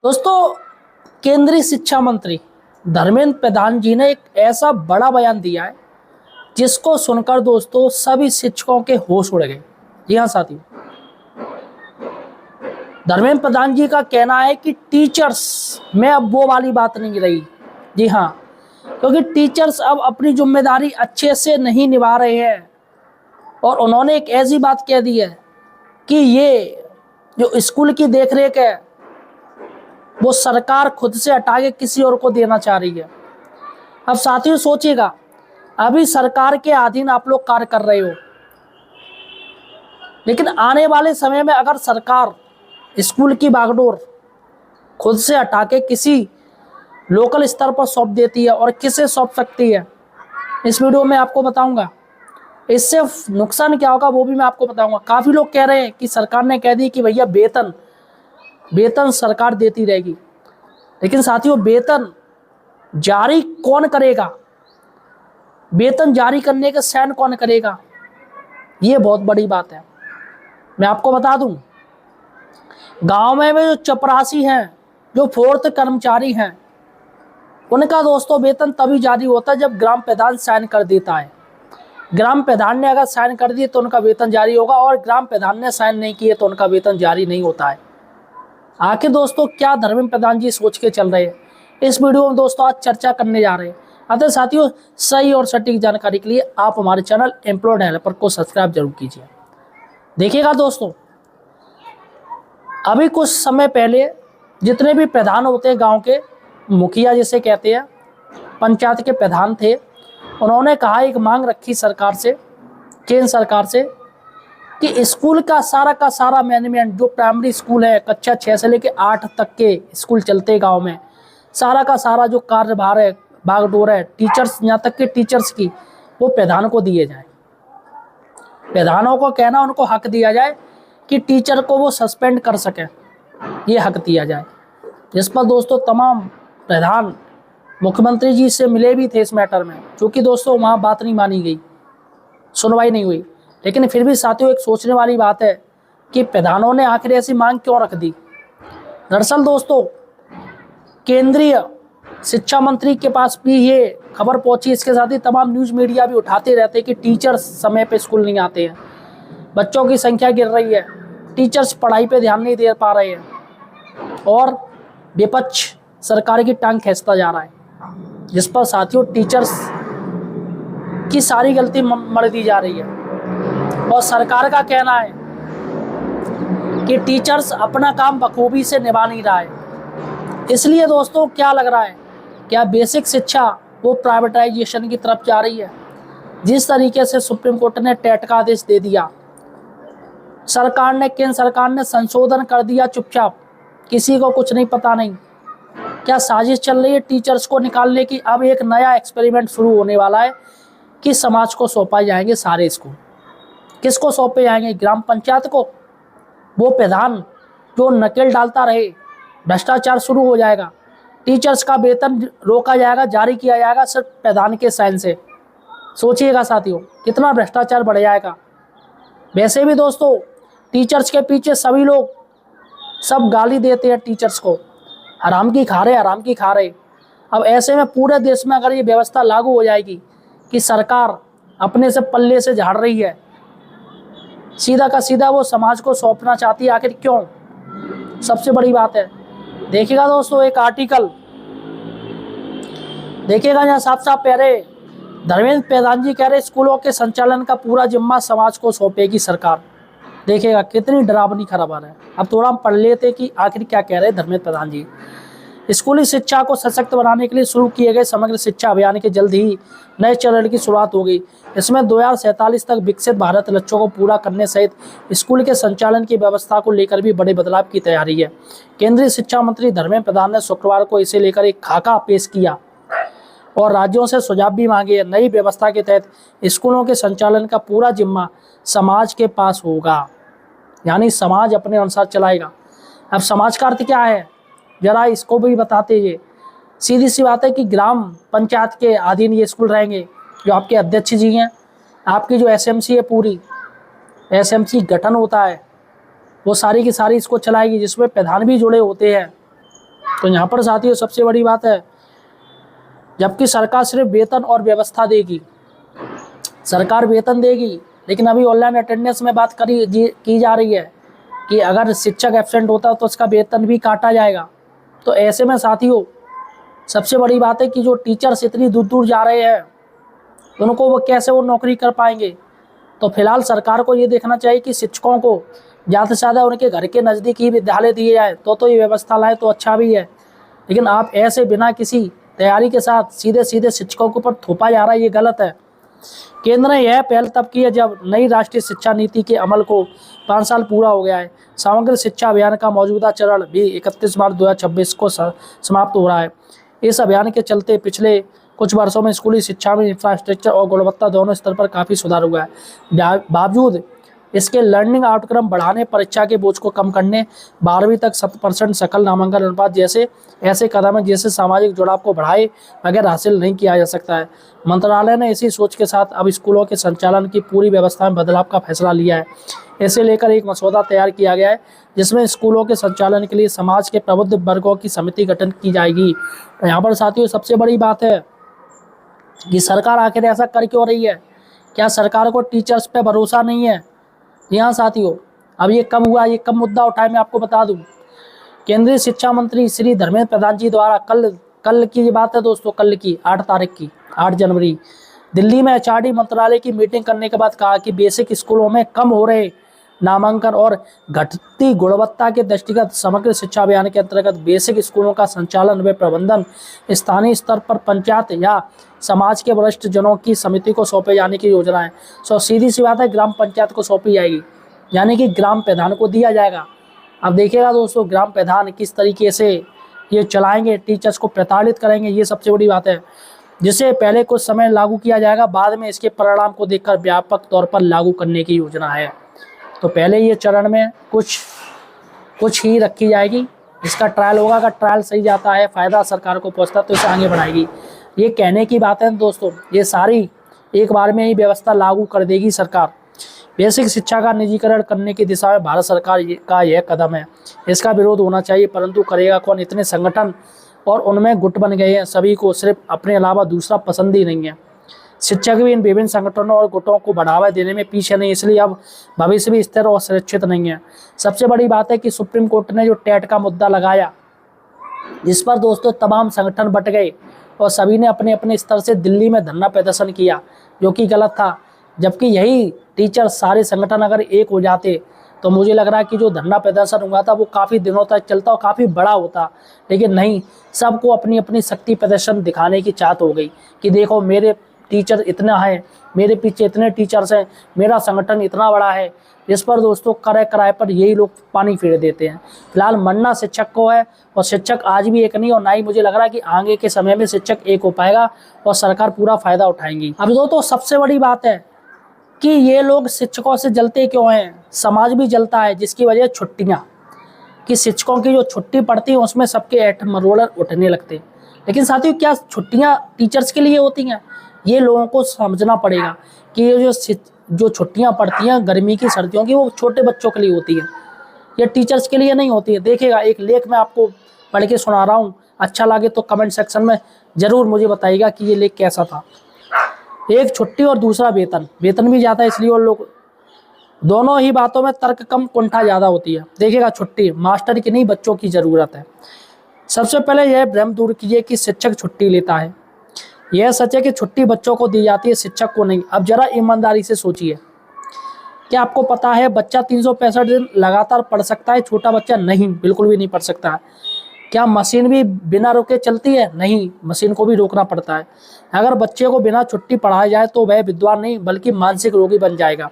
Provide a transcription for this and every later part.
दोस्तों, केंद्रीय शिक्षा मंत्री धर्मेंद्र प्रधान जी ने एक ऐसा बड़ा बयान दिया है जिसको सुनकर दोस्तों सभी शिक्षकों के होश उड़ गए। जी हाँ साथियों, धर्मेंद्र प्रधान जी का कहना है कि टीचर्स में अब वो वाली बात नहीं रही। जी हाँ, क्योंकि टीचर्स अब अपनी जिम्मेदारी अच्छे से नहीं निभा रहे हैं और उन्होंने एक ऐसी बात कह दी है कि ये जो स्कूल की देखरेख है वो सरकार खुद से हटा के किसी और को देना चाह रही है। अब साथियों सोचिएगा, अभी सरकार के अधीन आप लोग कार्य कर रहे हो, लेकिन आने वाले समय में अगर सरकार स्कूल की बागडोर खुद से हटा के किसी लोकल स्तर पर सौंप देती है और किसे सौंप सकती है, इस वीडियो में आपको बताऊंगा। इससे नुकसान क्या होगा वो भी मैं आपको बताऊंगा। काफ़ी लोग कह रहे हैं कि सरकार ने कह दी कि भैया वेतन सरकार देती रहेगी, लेकिन साथियों वेतन जारी कौन करेगा, वेतन जारी करने का साइन कौन करेगा, ये बहुत बड़ी बात है। मैं आपको बता दूं, गांव में जो चपरासी हैं, जो फोर्थ कर्मचारी हैं, उनका दोस्तों वेतन तभी जारी होता है जब ग्राम प्रधान साइन कर देता है। ग्राम प्रधान ने अगर साइन कर दिए तो उनका वेतन जारी होगा, और ग्राम प्रधान ने साइन नहीं किए तो उनका वेतन जारी नहीं होता है। आखिर दोस्तों क्या धर्मेंद्र प्रधान जी सोच के चल रहे हैं, इस वीडियो में दोस्तों आज चर्चा करने जा रहे हैं। अतः साथियों, सही और सटीक जानकारी के लिए आप हमारे चैनल एम्प्लॉयड हेल्पर को सब्सक्राइब जरूर कीजिए। देखिएगा दोस्तों, अभी कुछ समय पहले जितने भी प्रधान होते हैं, गांव के मुखिया जिसे कहते हैं, पंचायत के प्रधान थे, उन्होंने कहा, एक मांग रखी सरकार से, केंद्र सरकार से, कि स्कूल का सारा मैनेजमेंट, जो प्राइमरी स्कूल है, कक्षा 6 से लेकर 8 तक के स्कूल चलते गांव में, सारा का सारा जो कार्यभार है, बागडोर है, टीचर्स, यहाँ तक के टीचर्स की, वो प्रधान को दिए जाए। प्रधानों को कहना, उनको हक दिया जाए कि टीचर को वो सस्पेंड कर सके, ये हक दिया जाए। जिस पर दोस्तों तमाम प्रधान मुख्यमंत्री जी से मिले भी थे इस मैटर में, क्योंकि दोस्तों वहाँ बात नहीं मानी गई, सुनवाई नहीं हुई। लेकिन फिर भी साथियों एक सोचने वाली बात है कि प्रधानों ने आखिर ऐसी मांग क्यों रख दी। दरअसल दोस्तों केंद्रीय शिक्षा मंत्री के पास भी ये खबर पहुंची, इसके साथ ही तमाम न्यूज़ मीडिया भी उठाते रहते हैं कि टीचर्स समय पे स्कूल नहीं आते हैं, बच्चों की संख्या गिर रही है, टीचर्स पढ़ाई पे ध्यान नहीं दे पा रहे हैं, और विपक्ष सरकार की टांग खींचता जा रहा है, जिस पर साथियों टीचर्स की सारी गलती मढ़ दी जा रही है। और सरकार का कहना है कि टीचर्स अपना काम बखूबी से निभा नहीं रहा है। इसलिए दोस्तों क्या लग रहा है, क्या बेसिक शिक्षा वो प्राइवेटाइजेशन की तरफ जा रही है। जिस तरीके से सुप्रीम कोर्ट ने टेट का आदेश दे दिया, केंद्र सरकार ने संशोधन कर दिया चुपचाप, किसी को कुछ नहीं पता नहीं, क्या साजिश चल रही है टीचर्स को निकालने की। अब एक नया एक्सपेरिमेंट शुरू होने वाला है कि समाज को सौंपा जाएंगे सारे स्कूल। किसको सौंपे जाएंगे? ग्राम पंचायत को। वो प्रधान जो नकेल डालता रहे, भ्रष्टाचार शुरू हो जाएगा। टीचर्स का वेतन रोका जाएगा, जारी किया जाएगा सिर्फ प्रधान के साइन से। सोचिएगा साथियों कितना भ्रष्टाचार बढ़ जाएगा। वैसे भी दोस्तों टीचर्स के पीछे सभी लोग सब गाली देते हैं टीचर्स को, हराम की खा रहे। अब ऐसे में पूरे देश में अगर ये व्यवस्था लागू हो जाएगी कि सरकार अपने से पल्ले से झाड़ रही है, सीधा का सीधा वो समाज को सौंपना चाहती है, आखिर क्यों? सबसे बड़ी बात है, देखिएगा दोस्तों एक आर्टिकल देखिएगा, यहाँ साफ साफ कह रहे धर्मेंद्र प्रधान जी कह रहे स्कूलों के संचालन का पूरा जिम्मा समाज को सौंपेगी सरकार। देखिएगा कितनी डरावनी खबर है। अब थोड़ा हम पढ़ लेते कि आखिर क्या कह रहे धर्मेंद्र प्रधान जी। स्कूली शिक्षा को सशक्त बनाने के लिए शुरू किए गए समग्र शिक्षा अभियान के जल्द ही नए चरण की शुरुआत होगी। इसमें 2047 तक विकसित भारत लक्ष्यों को पूरा करने सहित स्कूल के संचालन की व्यवस्था को लेकर भी बड़े बदलाव की तैयारी है। केंद्रीय शिक्षा मंत्री धर्मेंद्र प्रधान ने शुक्रवार को इसे लेकर एक खाका पेश किया और राज्यों से सुझाव भी मांगे। नई व्यवस्था के तहत स्कूलों के संचालन का पूरा जिम्मा समाज के पास होगा, यानी समाज अपने अनुसार चलाएगा। अब समाज का अर्थ क्या है, जरा इसको भी बताते। ये सीधी सी बात है कि ग्राम पंचायत के अधीन ये स्कूल रहेंगे, जो आपके अध्यक्ष जी हैं, आपकी जो एसएमसी है, पूरी एसएमसी गठन होता है, वो सारी की सारी इसको चलाएगी, जिसमें प्रधान भी जुड़े होते हैं। तो यहाँ पर साथियों सबसे बड़ी बात है, जबकि सरकार सिर्फ वेतन और व्यवस्था देगी, सरकार वेतन देगी, लेकिन अभी ऑनलाइन अटेंडेंस में बात की जा रही है कि अगर शिक्षक एब्सेंट होता है तो उसका वेतन भी काटा जाएगा। तो ऐसे में साथियों सबसे बड़ी बात है कि जो टीचर्स इतनी दूर दूर जा रहे हैं उनको वो कैसे वो नौकरी कर पाएंगे। तो फिलहाल सरकार को ये देखना चाहिए कि शिक्षकों को ज़्यादा से ज़्यादा उनके घर के नज़दीक ही विद्यालय दिए जाए, तो ये व्यवस्था लाए तो अच्छा भी है। लेकिन आप ऐसे बिना किसी तैयारी के साथ सीधे सीधे शिक्षकों के ऊपर थोपा जा रहा है, ये गलत है। केंद्र ने यह पहल तब की है जब नई राष्ट्रीय शिक्षा नीति के अमल को 5 साल पूरा हो गया है। समग्र शिक्षा अभियान का मौजूदा चरण भी 31 मार्च 2026 को समाप्त हो रहा है। इस अभियान के चलते पिछले कुछ वर्षों में स्कूली शिक्षा में इंफ्रास्ट्रक्चर और गुणवत्ता दोनों स्तर पर काफ़ी सुधार हुआ है। बावजूद इसके लर्निंग आउटकम बढ़ाने, परीक्षा के बोझ को कम करने, 12वीं तक 100% सकल नामांकन अनुपात जैसे ऐसे कदम हैं जिससे सामाजिक जुड़ाव को बढ़ाए बगैर हासिल नहीं किया जा सकता है। मंत्रालय ने इसी सोच के साथ अब स्कूलों के संचालन की पूरी व्यवस्था में बदलाव का फैसला लिया है। इसे लेकर एक मसौदा तैयार किया गया है जिसमें स्कूलों के संचालन के लिए समाज के प्रबुद्ध वर्गों की समिति गठन की जाएगी। तो यहाँ पर साथियों सबसे बड़ी बात है कि सरकार आखिर ऐसा कर क्यों रही है? क्या सरकार को टीचर्स पे भरोसा नहीं है? यहाँ साथियों अब ये कब हुआ, ये कब मुद्दा उठाए, मैं आपको बता दूं। केंद्रीय शिक्षा मंत्री श्री धर्मेंद्र प्रधान जी द्वारा कल की ये बात है दोस्तों, कल की 8 जनवरी दिल्ली में एचआरडी मंत्रालय की मीटिंग करने के बाद कहा कि बेसिक स्कूलों में कम हो रहे नामांकन और घटती गुणवत्ता के दृष्टिगत समग्र शिक्षा अभियान के अंतर्गत बेसिक स्कूलों का संचालन व प्रबंधन स्थानीय स्तर पर पंचायत या समाज के वरिष्ठ जनों की समिति को सौंपे जाने की योजना है। सो सीधी सी बात है, ग्राम पंचायत को सौंपी जाएगी, यानी कि ग्राम प्रधान को दिया जाएगा। अब देखिएगा दोस्तों ग्राम प्रधान किस तरीके से ये चलाएंगे, टीचर्स को प्रताड़ित करेंगे, ये सबसे बड़ी बात है, जिसे पहले कुछ समय लागू किया जाएगा, बाद में इसके परिणाम को देखकर व्यापक तौर पर लागू करने की योजना है। तो पहले ये चरण में कुछ ही रखी जाएगी, इसका ट्रायल होगा, अगर ट्रायल सही जाता है, फ़ायदा सरकार को पहुंचता है तो इसे आगे बढ़ाएगी। ये कहने की बात है दोस्तों, ये सारी एक बार में ही व्यवस्था लागू कर देगी सरकार। बेसिक शिक्षा का निजीकरण करने की दिशा में भारत सरकार का यह कदम है। इसका विरोध होना चाहिए, परंतु करेगा कौन? इतने संगठन और उनमें गुट बन गए हैं, सभी को सिर्फ अपने अलावा दूसरा पसंद ही नहीं है। शिक्षक भी इन विभिन्न संगठनों और गुटों को बढ़ावा देने में पीछे नहीं, इसलिए अब भविष्य भी स्थिर और सुरक्षित नहीं है। सबसे बड़ी बात है कि सुप्रीम कोर्ट ने जो टेट का मुद्दा लगाया, जिस पर दोस्तों तमाम संगठन बट गए और सभी ने अपने अपने स्तर से दिल्ली में धरना प्रदर्शन किया, जो कि गलत था। जबकि यही टीचर सारे संगठन अगर एक हो जाते तो मुझे लग रहा है कि जो धरना प्रदर्शन हुआ था वो काफ़ी दिनों तक चलता और काफ़ी बड़ा होता, लेकिन नहीं, सबको अपनी अपनी शक्ति प्रदर्शन दिखाने की चाहत हो गई कि देखो मेरे टीचर इतना है, मेरे पीछे इतने टीचर्स हैं, मेरा संगठन इतना बड़ा है। इस पर दोस्तों किराए पर यही लोग पानी फेर देते हैं। फिलहाल मरना शिक्षक को है, और शिक्षक आज भी एक नहीं, और ना ही मुझे लग रहा है कि आगे के समय में शिक्षक एक हो पाएगा और सरकार पूरा फायदा उठाएंगी। अब दोस्तों सबसे बड़ी बात है कि ये लोग शिक्षकों से जलते क्यों हैं? समाज भी जलता है, जिसकी वजह छुट्टियाँ, कि शिक्षकों की जो छुट्टी पड़ती है उसमें सबके ऐठ मरोड़ उठने लगते हैं। लेकिन साथियों क्या छुट्टियाँ टीचर्स के लिए होती हैं? ये लोगों को समझना पड़ेगा कि ये जो छुट्टियां पड़ती हैं गर्मी की, सर्दियों की, वो छोटे बच्चों के लिए होती है, ये टीचर्स के लिए नहीं होती है। देखिएगा एक लेख मैं आपको पढ़ के सुना रहा हूँ, अच्छा लगे तो कमेंट सेक्शन में ज़रूर मुझे बताइएगा कि ये लेख कैसा था। एक छुट्टी और दूसरा वेतन, वेतन भी ज़्यादा इसलिए, और लोग दोनों ही बातों में तर्क कम, कुंठा ज़्यादा होती है। देखिएगा छुट्टी मास्टर की नहीं, बच्चों की ज़रूरत है। सबसे पहले यह भ्रम दूर कीजिए कि शिक्षक छुट्टी लेता है। यह सच है कि छुट्टी बच्चों को दी जाती है, शिक्षक को नहीं। अब जरा ईमानदारी से सोचिए, क्या आपको पता है बच्चा 365 दिन लगातार पढ़ सकता है? छोटा बच्चा नहीं, बिल्कुल भी नहीं पढ़ सकता है। क्या मशीन भी बिना रोके चलती है? नहीं, मशीन को भी रोकना पड़ता है। अगर बच्चे को बिना छुट्टी पढ़ाया जाए तो वह विद्वान नहीं बल्कि मानसिक रोगी बन जाएगा।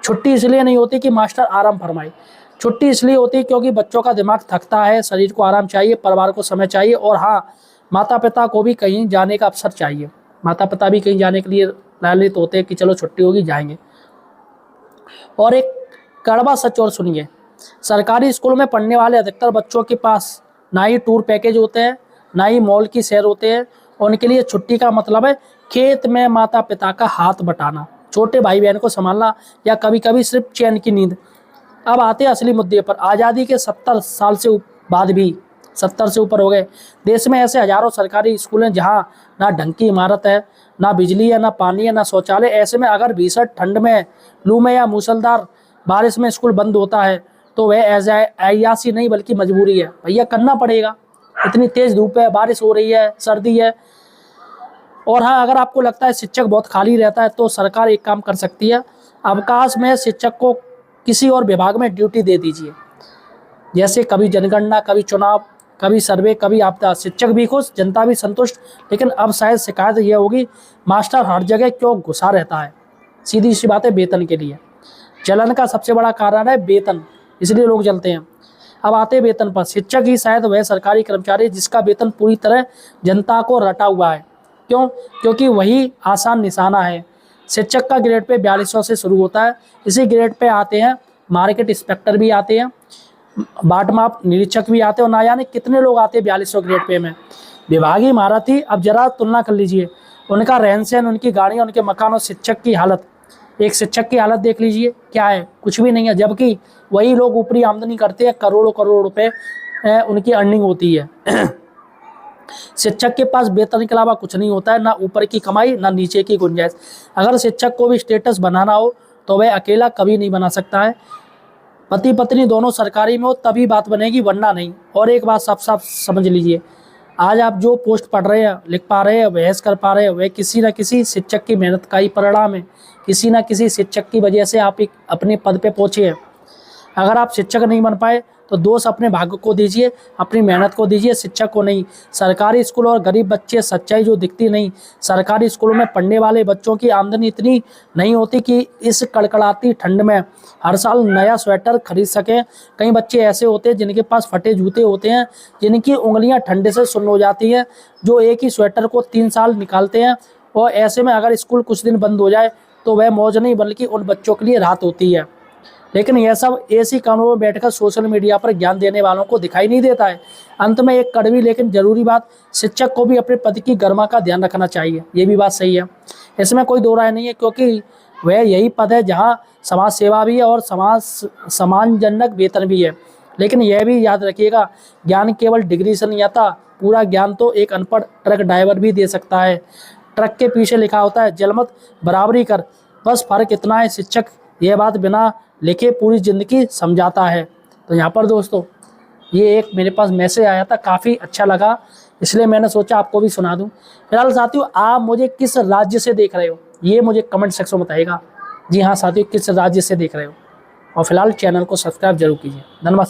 छुट्टी इसलिए नहीं होती कि मास्टर आराम फरमाए, छुट्टी इसलिए होती है क्योंकि बच्चों का दिमाग थकता है, शरीर को आराम चाहिए, परिवार को समय चाहिए, और हाँ, माता पिता को भी कहीं जाने का अवसर चाहिए। माता पिता भी कहीं जाने के लिए लालित होते हैं कि चलो छुट्टी होगी जाएंगे। और एक कड़वा सच और सुनिए, सरकारी स्कूल में पढ़ने वाले अधिकतर बच्चों के पास ना ही टूर पैकेज होते हैं, ना ही मॉल की सैर होते हैं। उनके लिए छुट्टी का मतलब है खेत में माता पिता का हाथ बटाना, छोटे भाई बहन को संभालना, या कभी कभी सिर्फ चैन की नींद। अब आते हैं असली मुद्दे पर। आज़ादी के 70 साल से बाद भी 70 से ऊपर हो गए। देश में ऐसे हजारों सरकारी स्कूल हैं जहां ना ढंग की इमारत है, ना बिजली है, ना पानी है, ना शौचालय। ऐसे में अगर भीषण ठंड में, लू में या मूसलाधार बारिश में स्कूल बंद होता है तो वह अयासी नहीं बल्कि मजबूरी है। भैया करना पड़ेगा, इतनी तेज धूप है, बारिश हो रही है, सर्दी है। और हाँ, अगर आपको लगता है शिक्षक बहुत खाली रहता है तो सरकार एक काम कर सकती है, अवकाश में शिक्षक को किसी और विभाग में ड्यूटी दे दीजिए। जैसे कभी जनगणना, कभी चुनाव, कभी सर्वे, कभी आपदा। शिक्षक भी खुश, जनता भी संतुष्ट। लेकिन अब शायद शिकायत यह होगी, मास्टर हर जगह क्यों घुसा रहता है। सीधी सी बात है, वेतन के लिए। जलन का सबसे बड़ा कारण है वेतन, इसलिए लोग जलते हैं। अब आते हैं वेतन पर। शिक्षक ही शायद वह सरकारी कर्मचारी जिसका वेतन पूरी तरह जनता को रटा हुआ है। क्यों? क्योंकि वही आसान निशाना है। शिक्षक का ग्रेड पे 4200 से शुरू होता है। इसी ग्रेड पे आते हैं मार्केट इंस्पेक्टर भी आते हैं, बाट माप निरीक्षक भी आते हैं, और ना जाने कितने लोग आते हैं 4200 ग्रेड पे में। विभागीय इमारती, अब जरा तुलना कर लीजिए उनका रहन सहन, उनकी गाड़ियाँ, उनके मकान और शिक्षक की हालत। एक शिक्षक की हालत देख लीजिए, क्या है? कुछ भी नहीं है। जबकि वही लोग ऊपरी आमदनी करते हैं, करोड़ों करोड़ रुपए उनकी अर्निंग होती है। शिक्षक के पास वेतन के अलावा कुछ नहीं होता है, ना ऊपर की कमाई, ना नीचे की गुंजाइश। अगर शिक्षक को भी स्टेटस बनाना हो तो वह अकेला कभी नहीं बना सकता है। पति पत्नी दोनों सरकारी में हो तभी बात बनेगी, वरना नहीं। और एक बात साफ साफ समझ लीजिए, आज आप जो पोस्ट पढ़ रहे हैं, लिख पा रहे हैं, बहस कर पा रहे हैं, वह किसी न किसी शिक्षक की मेहनत का ही परिणाम है। किसी न किसी शिक्षक की वजह से आप एक अपने पद पे पहुँचे हैं। अगर आप शिक्षक नहीं बन पाए तो दोष अपने भाग्य को दीजिए, अपनी मेहनत को दीजिए, शिक्षक को नहीं। सरकारी स्कूल और गरीब बच्चे, सच्चाई जो दिखती नहीं। सरकारी स्कूलों में पढ़ने वाले बच्चों की आमदनी इतनी नहीं होती कि इस कड़कड़ाती ठंड में हर साल नया स्वेटर खरीद सकें। कई बच्चे ऐसे होते हैं जिनके पास फटे जूते होते हैं, जिनकी उंगलियां ठंडे से सुन्न हो जाती हैं, जो एक ही स्वेटर को 3 साल निकालते हैं। और ऐसे में अगर स्कूल कुछ दिन बंद हो जाए तो वह मौज नहीं बल्कि उन बच्चों के लिए राहत होती है। लेकिन यह सब एसी कमरों में बैठकर सोशल मीडिया पर ज्ञान देने वालों को दिखाई नहीं देता है। अंत में एक कड़वी लेकिन जरूरी बात, शिक्षक को भी अपने पद की गरिमा का ध्यान रखना चाहिए। ये भी बात सही है, इसमें कोई दो राय नहीं है, क्योंकि वह यही पद है जहाँ समाज सेवा भी है और सम्मानजनक वेतन भी है। लेकिन यह भी याद रखिएगा, ज्ञान केवल डिग्री से नहीं आता, पूरा ज्ञान तो एक अनपढ़ ट्रक ड्राइवर भी दे सकता है। ट्रक के पीछे लिखा होता है, जल मत बराबरी कर। बस फर्क इतना है, शिक्षक यह बात बिना लिखे पूरी ज़िंदगी समझाता है। तो यहाँ पर दोस्तों, ये एक मेरे पास मैसेज आया था, काफ़ी अच्छा लगा, इसलिए मैंने सोचा आपको भी सुना दूँ। फिलहाल साथियों, आप मुझे किस राज्य से देख रहे हो ये मुझे कमेंट सेक्शन में बताइएगा। जी हाँ साथियों, किस राज्य से देख रहे हो। और फिलहाल चैनल को सब्सक्राइब जरूर कीजिए। धन्यवाद।